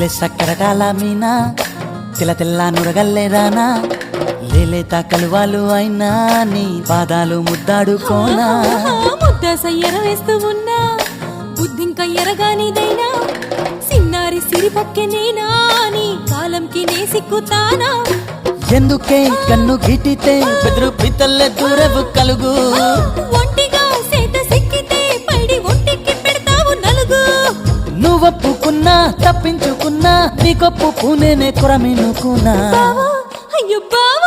లేలే సక్కరటాల మీనా తెల్ల తెల్ల నురగల్లే రానా లేలేత కలువాలు అయినా నీ పాదాలు ముద్దాడుకోనా ముద్ద సయ్యర వేస్తూ ఉన్నా బుద్ధింక ఎరగానిదైనా సిన్నారి సిరిపక్కె నేనా నీ కాలంకి నే సిక్కుతానా ఎందుకే కన్ను గిటితే బెదురు పితల్లే దూరవు కలుగు ఒంటిగా సేత సిక్కితే పైడి ఒంటికి పెడతావు నలుగు నువ్వొప్పుకున్నా తప్పించుకున్నా నీకొప్పు పూనేనే కొరమినుకున్నా బావా అయ్యో బావా